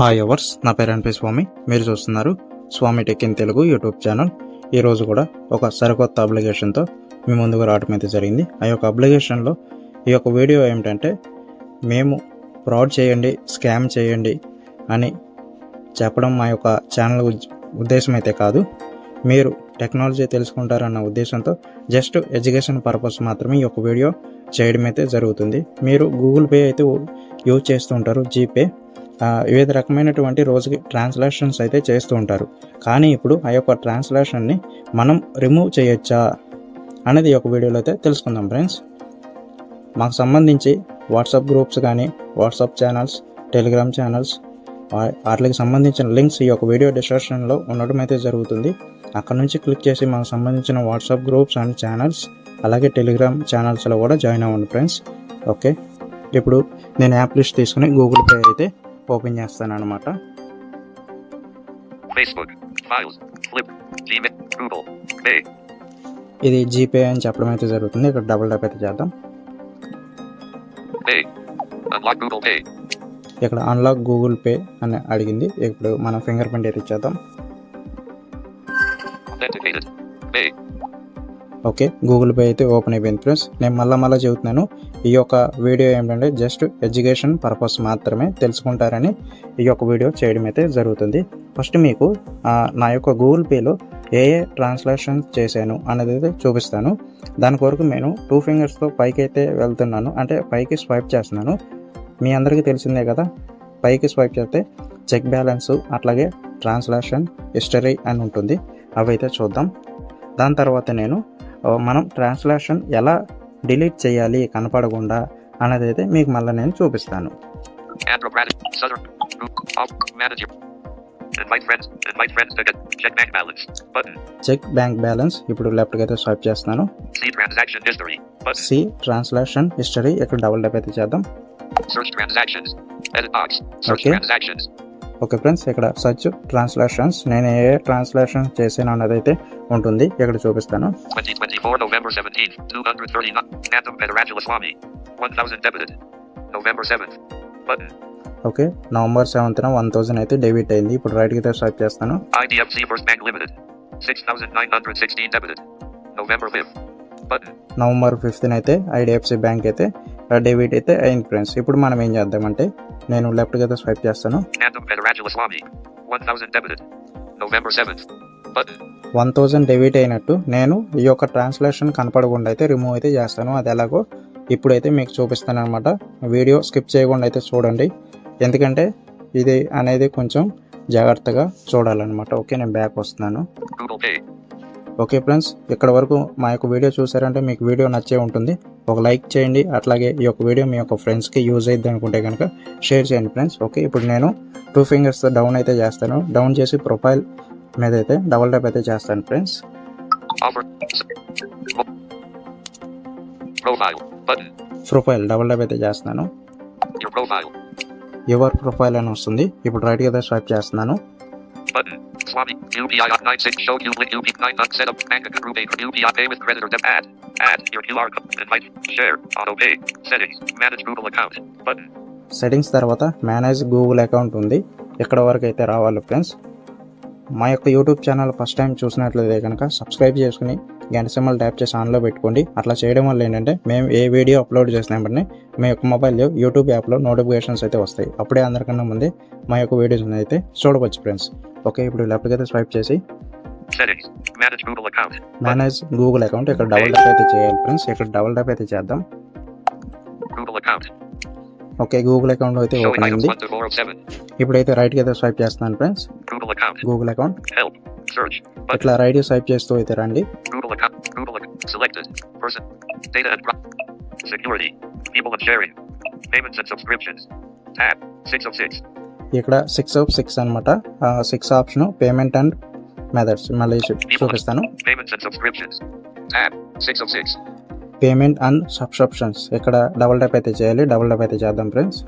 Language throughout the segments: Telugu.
హాయ్ ఎవర్స్, నా పేరు ఎన్పి స్వామి. మీరు చూస్తున్నారు Swamy tech in Telugu YouTube channel. ఈరోజు కూడా ఒక సరికొత్త అప్లికేషన్తో మీ ముందుకు రావడం అయితే జరిగింది. ఆ యొక్క అప్లికేషన్లో ఈ యొక్క వీడియో ఏమిటంటే, మేము ఫ్రాడ్ చేయండి, స్కామ్ చేయండి అని చెప్పడం మా యొక్క ఛానల్ ఉద్దేశం అయితే కాదు. మీరు టెక్నాలజీ తెలుసుకుంటారన్న ఉద్దేశంతో జస్ట్ ఎడ్యుకేషన్ పర్పస్ మాత్రమే ఈ యొక్క వీడియో చేయడం అయితే జరుగుతుంది. మీరు గూగుల్ పే అయితే యూజ్ చేస్తూ ఉంటారు, జీపే, వివిధ రకమైనటువంటి రోజుకి ట్రాన్స్లేషన్స్ అయితే చేస్తూ ఉంటారు. కానీ ఇప్పుడు ఆ యొక్క ట్రాన్స్లేషన్ని మనం రిమూవ్ చేయొచ్చా అనేది ఈ యొక్క వీడియోలో అయితే తెలుసుకుందాం ఫ్రెండ్స్. మాకు సంబంధించి వాట్సాప్ గ్రూప్స్ కానీ, వాట్సాప్ ఛానల్స్, టెలిగ్రామ్ ఛానల్స్, వాటికి సంబంధించిన లింక్స్ ఈ యొక్క వీడియో డిస్క్రిప్షన్లో ఉండడం అయితే జరుగుతుంది. అక్కడ నుంచి క్లిక్ చేసి మాకు సంబంధించిన వాట్సాప్ గ్రూప్స్ అండ్ ఛానల్స్, అలాగే టెలిగ్రామ్ ఛానల్స్లో కూడా జాయిన్ అవ్వండి ఫ్రెండ్స్. ఓకే, ఇప్పుడు నేను యాప్ లిస్ట్ తీసుకుని గూగుల్ పే అయితే ఓపెన్ చేస్తాను అనమాట. ఇది జీపే అని చెప్పడం అయితే జరుగుతుంది. ఇక్కడ డబుల్ ట్యాప్ అయితే చేద్దాం. ఇక్కడ అన్లాక్ గూగుల్ పే అని అడిగింది. ఇప్పుడు మన ఫింగర్ ప్రింట్ అయితే ఇచ్చేద్దాం. ఓకే, గూగుల్ పే అయితే ఓపెన్ అయిపోయింది ఫ్రెండ్స్. నేను మళ్ళీ చెబుతున్నాను, ఈ యొక్క వీడియో ఏంటంటే జస్ట్ ఎడ్యుకేషన్ పర్పస్ మాత్రమే, తెలుసుకుంటారని ఈ యొక్క వీడియో చేయడం అయితే జరుగుతుంది. ఫస్ట్ మీకు నా యొక్క గూగుల్ పేలో ఏ ట్రాన్స్లేషన్ చేశాను అనేది అయితే చూపిస్తాను. దాని కొరకు నేను 2 ఫింగర్స్తో పైకి అయితే వెళ్తున్నాను, అంటే పైకి స్వైప్ చేస్తున్నాను. మీ అందరికీ తెలిసిందే కదా, పైకి స్వైప్ చేస్తే చెక్ బ్యాలెన్స్, అట్లాగే ట్రాన్స్లేషన్ హిస్టరీ అని ఉంటుంది. అవి అయితే చూద్దాం. దాని తర్వాత మనం ట్రాన్స్లేషన్ ఎలా డిలీట్ చేయాలి కనపడకుండా అనేది అయితే మీకు మళ్ళీ నేను చూపిస్తాను. చెక్ బ్యాంక్ బ్యాలెన్స్ ఇప్పుడు లెఫ్ట్కి అయితే స్వైప్ చేస్తున్నాను. సి ట్రాన్స్లేషన్ హిస్టరీ ఇక్కడ డబుల్ ట్యాప్ అయితే చేద్దాం. ఓకే ఫ్రెండ్స్, ఇక్కడ సర్చ్ ట్రాన్స్లేషన్స్, నేను ఏ ట్రాన్స్లేషన్ చేసాను అన్నది అయితే ఉంటుంది. ఇక్కడ చూపిస్తాను. ఓకే, నవంబర్ 7th 1000 అయితే డెబిట్ అయింది. ఇప్పుడు రైట్ అయితే స్వైప్ చేస్తాను. నవంబర్ 5th అయితే ఐడిఎఫ్సి బ్యాంక్ అయితే డెబిట్ అయితే అయింది ఫ్రెండ్స్. ఇప్పుడు మనం ఏం చేద్దామంటే, నేను లెఫ్ట్కి అయితే స్వైప్ చేస్తాను. 1000 డెబిట్ అయినట్టు నేను ఈ యొక్క ట్రాన్స్లేషన్ కనపడకుండా అయితే రిమూవ్ అయితే చేస్తాను. అది ఎలాగో ఇప్పుడైతే మీకు చూపిస్తాను అనమాట. వీడియో స్కిప్ చేయకుండా అయితే చూడండి, ఎందుకంటే ఇది అనేది కొంచెం జాగ్రత్తగా చూడాలన్నమాట. ఓకే, నేను బ్యాక్ వస్తున్నాను. ఓకే ఫ్రెండ్స్, ఇక్కడ వరకు మా యొక్క వీడియో చూసారంటే మీకు వీడియో నచ్చే ఉంటుంది. ఒక లైక్ చేయండి, అట్లాగే ఈ యొక్క వీడియో మీ యొక్క ఫ్రెండ్స్కి యూజ్ అయ్యిద్ది అనుకుంటే కనుక షేర్ చేయండి ఫ్రెండ్స్. ఓకే, ఇప్పుడు నేను 2 ఫింగర్స్తో డౌన్ అయితే చేస్తాను. డౌన్ చేసి ప్రొఫైల్ మీద అయితే డబుల్ ట్యాప్ అయితే చేస్తాను ఫ్రెండ్స్. ప్రొఫైల్ డబుల్ ట్యాప్ అయితే చేస్తున్నాను. యువర్ ప్రొఫైల్ అని వస్తుంది. ఇప్పుడు రైట్ అయితే స్వైప్ చేస్తున్నాను. Swami UPI 96 show you link UPI 9 set up bank account UPI pay with credit or debit add your QR code invite share auto pay settings manage Google account button. Settings తర్వాత మేనేజ్ గూగుల్ అకౌంట్ ఉంది. ఇక్కడ వరకు అయితే రావాలి ఫ్రెండ్స్. మా యొక్క యూట్యూబ్ ఛానల్ ఫస్ట్ టైం చూసినట్లయితే కనుక సబ్స్క్రైబ్ చేసుకుని గంట సింబల్ ట్యాప్ చేసి ఆన్లో పెట్టుకోండి. అట్లా చేయడం వల్ల ఏంటంటే మేము ఏ వీడియో అప్లోడ్ చేసినప్పటినీ మీ యొక్క మొబైల్లో యూట్యూబ్ యాప్లో నోటిఫికేషన్స్ అయితే వస్తాయి. అప్పుడే అందరికన్నా ముందే మా యొక్క వీడియోస్ అయితే చూడవచ్చు ఫ్రెండ్స్. ఓకే, ఇప్పుడు లెఫ్ట్కి అయితే స్వైప్ చేసి మేనేజ్ గూగుల్ అకౌంట్ ఇక్కడ డబుల్ ట్యాప్ అయితే చేయాలి ఫ్రెండ్స్. ఇక్కడ డబుల్ ట్యాప్ అయితే చేద్దాం. ఓకే, గూగుల్ అకౌంట్ అయితే ఓపెన్ అయింది. ఇప్పుడైతే రైట్కి అయితే స్వైప్ చేస్తున్నాను ఫ్రెండ్స్. గూగుల్ అకౌంట్ ఇట్లా రైట్ స్వైప్ చేస్తూ అయితే రండి. ఇక్కడ 6 of 6 అనమాట. 6 ఆప్షన్ పేమెంట్ అండ్ మెథడ్స్ మళ్ళీ చూపిస్తాను. పేమెంట్ అండ్ సబ్స్క్రిప్షన్స్ ఇక్కడ డబుల్ ట్యాప్ అయితే చేయాలి. డబుల్ ట్యాప్ అయితే చేద్దాం ఫ్రెండ్స్.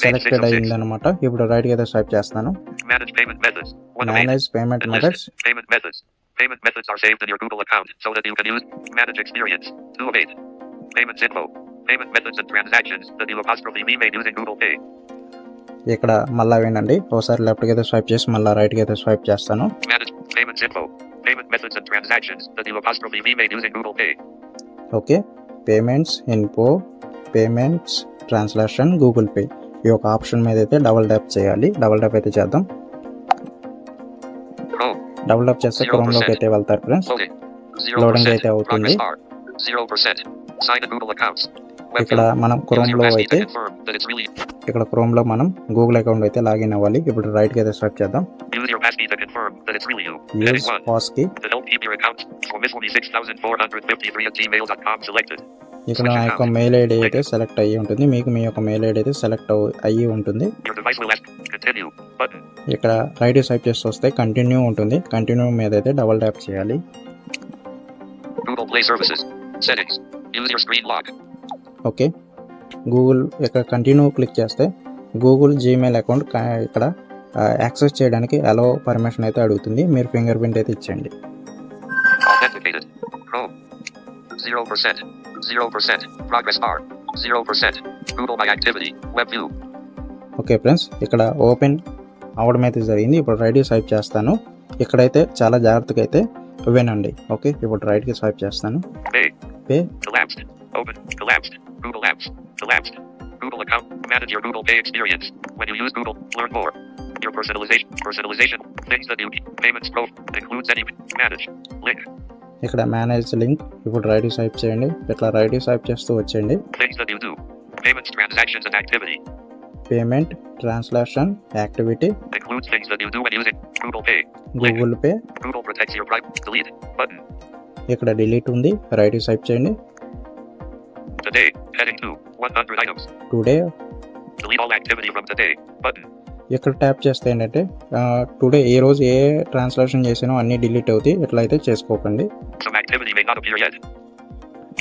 సెలెక్టెడ్ అయింది అనమాట. ఇప్పుడు రైట్ అయితే స్వైప్ చేస్తాను. Manage payment methods. Payment methods are saved in your Google account so that you can use manage experience. 2 of 8. Payments info. Payment methods and transactions. The new apostrophe V made using Google Pay. ఇక్కడ మళ్ళీ వినండి, ఒకసారి లెఫ్ట్కి అయితే స్వైప్ చేసి మళ్ళీ రైట్కి అయితే స్వైప్ చేస్తాను. Manage payments info. Payment methods and transactions. The new apostrophe V made using Google Pay. Okay, payments info, payments translation, Google pay. ఈ ఒక ఆప్షన్ మీద అయితే డబుల్ ట్యాప్ చేయాలి. డబుల్ ట్యాప్ అయితే చేద్దాం. Chrome. డబుల్ ట్యాప్ చేస్తే క్రోమ్లోకి అయితే వెళ్తారు ఫ్రెండ్స్. Loading. లోడింగ్ 0%. అయితే అవుతుంది. Progress bar. 0%. Sign in Google accounts. ఇక్కడ మనం క్రోమ్లో అయితే ఇక్కడ క్రోమ్లో మనం గూగుల్ అకౌంట్ అయితే లాగిన్ అవ్వాలి. ఇప్పుడు రైట్కి అయితే స్వైప్ చేద్దాం. Use your passkey to confirm that it's really you. Use Heading 1. Pass కి. To help keep your account for Miss 6453@gmail.com selected. ఇక్కడ నా యొక్క మెయిల్ ఐడి అయితే సెలెక్ట్ అయ్యి ఉంటుంది. మీకు మీ యొక్క మెయిల్ ఐడి అయితే సెలెక్ట్ అయ్యి ఉంటుంది. Your device will ask continue button. ఇక్కడ రైట్ స్వైప్ చేసి వస్తే కంటిన్యూ ఉంటుంది. కంటిన్యూ మీద అయితే డబుల్ ట్యాప్ చేయాలి. Google Play Services. Settings. Use your screen lock. Okay, Google ఇక్కడ కంటిన్యూ క్లిక్ చేస్తే గూగుల్ జీమెయిల్ అకౌంట్ ఇక్కడ యాక్సెస్ చేయడానికి అలో పర్మిషన్ అయితే అడుగుతుంది. మీరు ఫింగర్ ప్రింట్ అయితే ఇచ్చేయండి. Authenticated. Chrome. 0%. 0%. Progress bar. 0%. Google My Activity. Web view. Okay friends, ఇక్కడ ఓపెన్ అవడం అయితే జరిగింది. ఇప్పుడు రైట్ స్వైప్ చేస్తాను. ఇక్కడైతే చాలా జాగ్రత్తగా అయితే వినండి. ఓకే, ఇప్పుడు రైట్కి స్వైప్ చేస్తాను. Pay. Pay. Collapsed. Open. Collapsed. Google Apps. Collapsed. Google account. Manage your Google Pay experience. When you use Google, learn more. Your personalization. Things that you payments pro includes any manage. Link. ఇక్కడ మేనేజ్ లింక్. ఇప్పుడు రైట్ స్వైప్ చేయండి. ఇట్లా రైట్ స్వైప్ చేస్తూ వచ్చేయండి. Things that you do. Payments, transactions, and activity. Payment, translation, activity. Includes things that you do when using Google Pay. Google pay. Google protects your private. Delete button. ఇక్కడ డిలీట్ ఉంది. రైట్ స్వైప్ చేయండి. Today. Heading 2. 100 items. Today. Delete all activity from today. Button. ఇక్కడ ట్యాప్ చేస్తే ఏంటంటే టుడే ఏ రోజు ఏ ట్రాన్స్లేషన్ చేసినో అన్ని డిలీట్ అవుతాయి. ఎట్లయితే చేసుకోకండి. Some activity may not appear yet.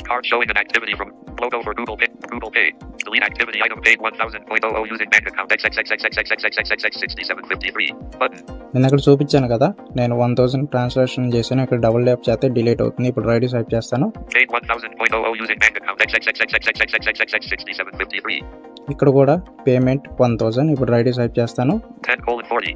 Card showing an activity from logo for Google Pay. Google Pay. Delete activity item paid 1000.00 using bank account XXXXXXXXXX6753. Button. నేను అక్కడ చూపించాను కదా, నేను 1000 ట్రాన్స్లేషన్ చేశాను. ఇక్కడ డబుల్ ట్యాప్ చేస్తే డిలీట్ అవుతుంది. ఇప్పుడు రైట్ స్వైప్ చేస్తాను. Paid 1000.00 using bank account XXXXXXXXX6753. ఇక్కడ కూడా పేమెంట్ 1000. ఇప్పుడు రైట్ స్వైప్ చేస్తాను. 10:40.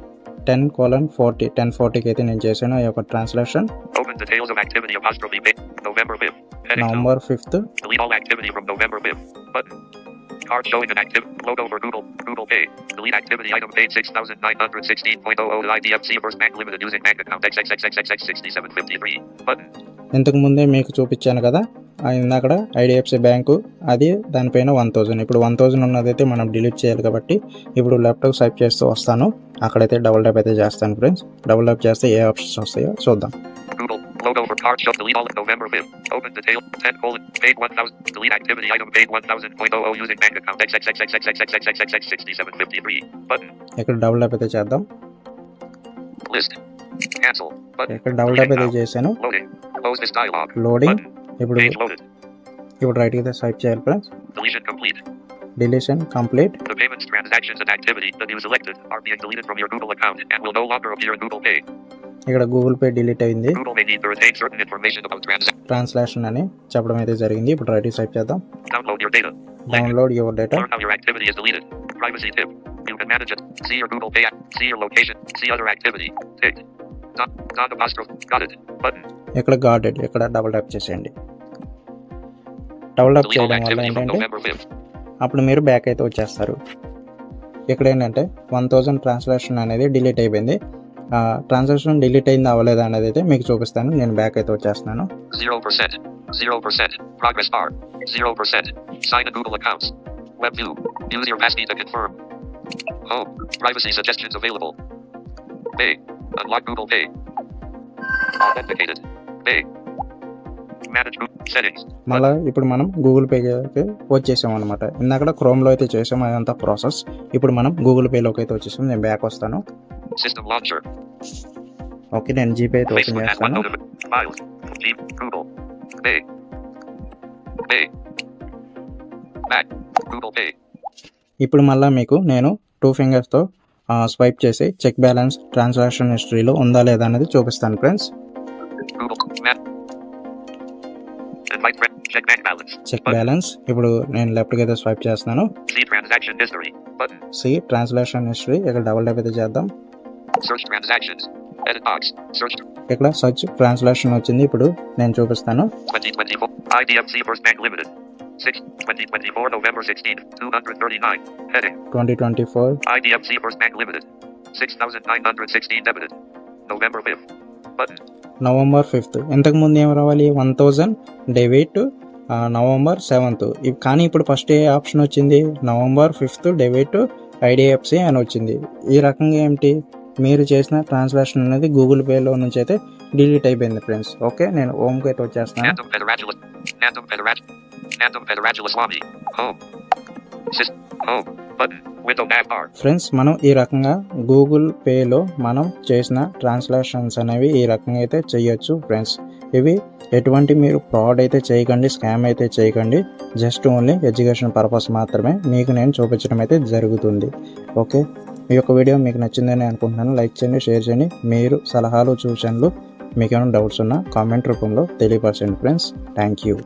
10:40. 10:40కి అయితే నేను చేశాను ఈ యొక్క translation. Open details of activity apostrophe pay. November 5th. Heading 2. November 5th. Delete all activity from November 5th. Button. Card showing an active logo for Google Pay. Delete activity item paid 6916.00 IDFC First Bank Limited using bank account XXXXX6753. Button. ఇంతకు ముందే మీకు చూపించాను కదా, ఇందాక ఐడిఎఫ్సి బ్యాంకు, అది దానిపైన 1000. ఇప్పుడు 1000 ఉన్నదైతే మనం డిలీట్ చేయాలి కాబట్టి ఇప్పుడు ల్యాప్టాప్ స్వైప్ చేస్తూ వస్తాను. అక్కడైతే డబుల్ ట్యాప్ అయితే చేస్తాను ఫ్రెండ్స్. డబుల్ ట్యాప్ చేస్తే ఏ ఆప్షన్స్ వస్తాయో చూద్దాం. Google logo for card show. Delete all of November 5th. Open detail. 10: paid 1000. Delete activity item paid 1000.00 using bank account XXXXXXXX6753. Button. ఇక్కడ డబుల్ ట్యాప్ అయితే చేద్దాం. List. Cancel. Button. ఇక్కడ డబుల్ ట్యాప్ అయితే చేశాను. Loading. Close this dialog. Loading. Button. ఇప్పుడు Page loaded. రైట్ అయితే స్వైప్ చేయాలి friends. Deletion complete. Deletion complete. The payments, transactions, and activity that you selected are being deleted from your Google account and will no longer appear in Google Pay. ఇక్కడ గూగుల్ పే డిలీట్ అయింది. Google may need to retain certain information about translation అని చెప్పడం అయితే జరిగింది. ఇప్పుడు రైట్ స్వైప్ చేద్దాం. Download your data. Download your data. Learn how your activity is deleted. Privacy tip. You can manage it. See your Google Pay app. See your location. See other activity. Ticked. Not apostrophe. Got it. Button. ఇక్కడ గాట్ ఇట్. ఇక్కడ డబుల్ ట్యాప్ చేసేయండి. డబుల్ ట్యాప్ Delete all చేయడం వల్ల activity from ఏంటంటే November 5th. అప్పుడు మీరు బ్యాక్ అయితే వచ్చేస్తారు. ఇక్కడ ఏంటంటే 1000 ట్రాన్స్లేషన్ అనేది డిలీట్ అయిపోయింది. ట్రాన్సాక్షన్ డిలీట్ అయింది అవ్వలేదా అనేది అయితే మీకు చూపిస్తాను. నేను బ్యాక్ అయితే వచ్చేస్తున్నాను. 0%. 0%. Progress bar. 0%. Sign in Google accounts. Web view. Use your passkey to confirm. Home. Privacy suggestions available. Pay. Unlock Google Pay. Authenticated. Pay. Manage Google settings. మళ్ళీ ఇప్పుడు మనం గూగుల్ పేకి వచ్చేసాం అనమాట. ఇందాక క్రోమ్లో అయితే చేసాం అదంతా ప్రాసెస్. ఇప్పుడు మనం గూగుల్ పేలోకి అయితే వచ్చేసాం. నేను బ్యాక్ వస్తాను. System launcher. ఓకే, నేను జీపే అయితే ఓపెన్ Facebook and చేస్తాను. Files. Google. Pay. Pay. Back. Google Pay. ఇప్పుడు మళ్ళీ మీకు నేను 2 ఫింగర్స్తో స్వైప్ చేసి చెక్ బ్యాలెన్స్ ట్రాన్సాక్షన్ హిస్టరీలో ఉందా లేదా అనేది చూపిస్తాను friends. Google. Invite friend. Check bank balance. Check Button. Balance. ఇప్పుడు నేను లెఫ్ట్కి అయితే స్వైప్ చేస్తున్నాను. See transaction history. Button. See translation history. ఇక్కడ డబుల్ ట్యాప్ అయితే చేద్దాం. Search transactions. Edit box. Search ఇక్కడ సర్చ్ ట్రాన్స్లేషన్ వచ్చింది. ఇప్పుడు నేను చూపిస్తాను. 2024. IDFC First Bank Limited. 2024 November 16th. 239. Heading. 2024 IDFC First Bank Limited. 6,916 debited. November 5th. Button. November 5th. ఇంతకుముందు ఏం రావాలి? 1000 డెబిట్ నవంబర్ 7th. కానీ ఇప్పుడు ఫస్ట్ ఏ ఆప్షన్ వచ్చింది? నవంబర్ 5th డెబిట్ ఐడిఎఫ్సి అని వచ్చింది. ఈ రకంగా ఏమిటి, మీరు చేసిన ట్రాన్సాక్షన్ అనేది గూగుల్ పేలో నుంచి అయితే డిలీట్ అయిపోయింది ఫ్రెండ్స్. ఓకే, నేను హోమ్కి అయితే వచ్చేస్తాను. Nandam Petarajula Swami. Home. Home. Button. Window nav bar. Friends, మనం ఈ రకంగా గూగుల్ పేలో మనం చేసిన ట్రాన్సాక్షన్స్ అనేవి ఈ రకంగా అయితే చేయొచ్చు ఫ్రెండ్స్. ఇవి ఎటువంటి మీరు ఫ్రాడ్ అయితే చేయకండి, స్కామ్ అయితే చేయకండి. జస్ట్ ఓన్లీ ఎడ్యుకేషన్ పర్పస్ మాత్రమే మీకు నేను చూపించడం అయితే జరుగుతుంది. ఓకే, ఈ యొక్క వీడియో మీకు నచ్చిందని అనుకుంటున్నాను. లైక్ చేయండి, షేర్ చేయండి. మీరు సలహాలు, సూచనలు, మీకు ఏమైనా డౌట్స్ ఉన్నా కామెంట్ రూపంలో తెలియపరచండి ఫ్రెండ్స్. Thank you.